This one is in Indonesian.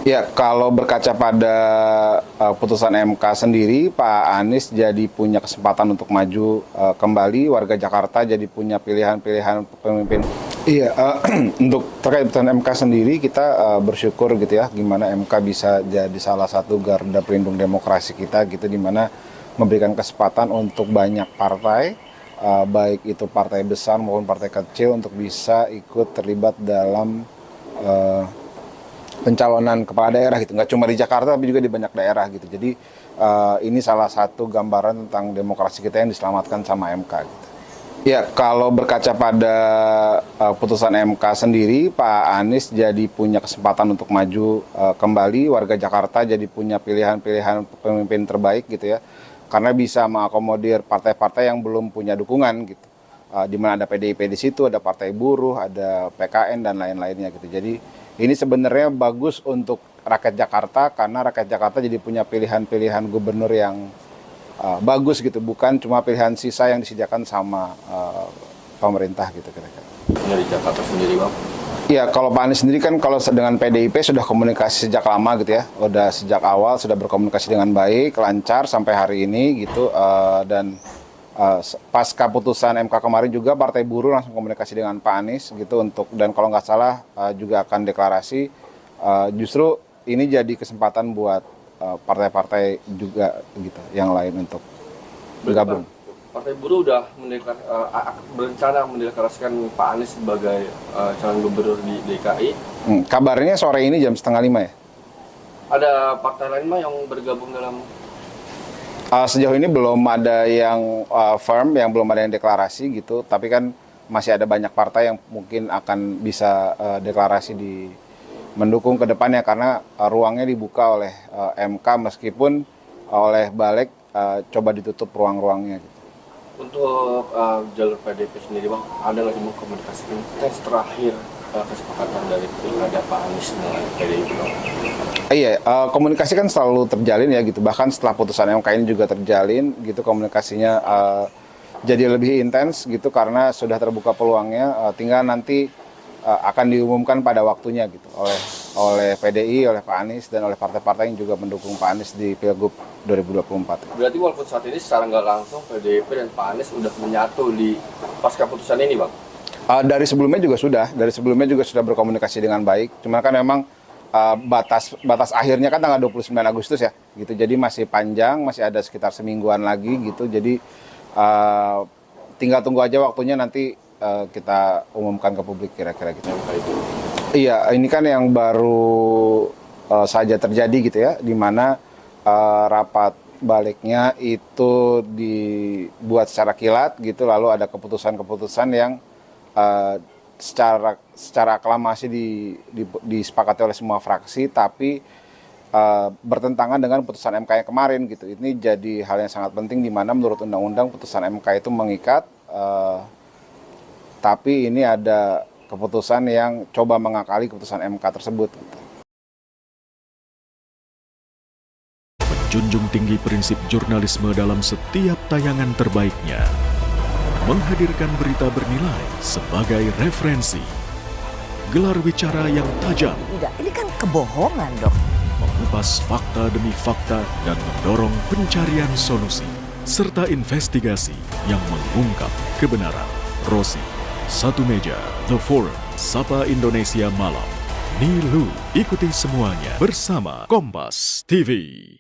Ya, kalau berkaca pada putusan MK sendiri, Pak Anies jadi punya kesempatan untuk maju kembali, warga Jakarta jadi punya pilihan-pilihan pemimpin. Iya, untuk terkait putusan MK sendiri kita bersyukur gitu ya, gimana MK bisa jadi salah satu garda pelindung demokrasi kita gitu, dimana memberikan kesempatan untuk banyak partai, baik itu partai besar maupun partai kecil untuk bisa ikut terlibat dalam eh, pencalonan kepala daerah gitu, nggak cuma di Jakarta tapi juga di banyak daerah gitu. Jadi ini salah satu gambaran tentang demokrasi kita yang diselamatkan sama MK gitu. Ya, kalau berkaca pada putusan MK sendiri, Pak Anies jadi punya kesempatan untuk maju kembali, warga Jakarta jadi punya pilihan-pilihan pemimpin terbaik gitu ya, karena bisa mengakomodir partai-partai yang belum punya dukungan gitu. Di mana ada PDIP di situ, ada Partai Buruh, ada PKN dan lain-lainnya gitu. Jadi ini sebenarnya bagus untuk rakyat Jakarta karena rakyat Jakarta jadi punya pilihan-pilihan gubernur yang bagus gitu, bukan cuma pilihan sisa yang disediakan sama pemerintah gitu kira-kira. Dari Jakarta sendiri, Bang? Iya, kalau Pak Anies sendiri kan kalau dengan PDIP sudah komunikasi sejak lama gitu ya, udah sejak awal sudah berkomunikasi dengan baik, lancar sampai hari ini gitu, dan pasca putusan MK kemarin juga Partai Buruh langsung komunikasi dengan Pak Anies gitu untuk, dan kalau nggak salah juga akan deklarasi. Justru ini jadi kesempatan buat partai-partai juga gitu yang lain untuk bergabung. Partai Buruh udah berencana mendeklarasikan Pak Anies sebagai calon gubernur di DKI. Kabarnya sore ini jam 4:30 ya. Ada partai lain mah yang bergabung dalam. Sejauh ini belum ada yang firm, yang belum ada yang deklarasi gitu. Tapi kan masih ada banyak partai yang mungkin akan bisa deklarasi di mendukung ke depannya karena ruangnya dibuka oleh MK meskipun oleh Balik coba ditutup ruang-ruangnya. Gitu. Untuk jalur PDIP sendiri, Bang, ada nggak sih komunikasi tes terakhir kesepakatan dari pilkada Pak Anies dengan PDIP, Bang? Iya, komunikasi kan selalu terjalin ya gitu. Bahkan setelah putusan MK ini juga terjalin gitu, komunikasinya jadi lebih intens gitu karena sudah terbuka peluangnya. Tinggal nanti akan diumumkan pada waktunya gitu oleh PDI, oleh Pak Anies dan oleh partai-partai yang juga mendukung Pak Anies di Pilgub 2024. Berarti walaupun saat ini secara nggak langsung PDIP dan Pak Anies udah menyatu di pasca putusan ini, Bang? Dari sebelumnya juga sudah berkomunikasi dengan baik. Cuman kan memang batas akhirnya kan tanggal 29 Agustus ya gitu, jadi masih panjang, masih ada sekitar semingguan lagi gitu, jadi tinggal tunggu aja waktunya, nanti kita umumkan ke publik kira-kira gitu. Iya, ini kan yang baru saja terjadi gitu ya, di mana rapat baliknya itu dibuat secara kilat gitu, lalu ada keputusan-keputusan yang secara aklamasi disepakati oleh semua fraksi, tapi bertentangan dengan putusan MK yang kemarin gitu. Ini jadi hal yang sangat penting di mana menurut undang-undang putusan MK itu mengikat, tapi ini ada keputusan yang coba mengakali keputusan MK tersebut. Menjunjung tinggi prinsip jurnalisme dalam setiap tayangan terbaiknya. Menghadirkan berita bernilai sebagai referensi. Gelar bicara yang tajam. Tidak, ini kan kebohongan, Dok. Mengupas fakta demi fakta dan mendorong pencarian solusi. Serta investigasi yang mengungkap kebenaran. Rosi, Satu Meja, The Forum, Sapa Indonesia Malam. Nilu, ikuti semuanya bersama Kompas TV.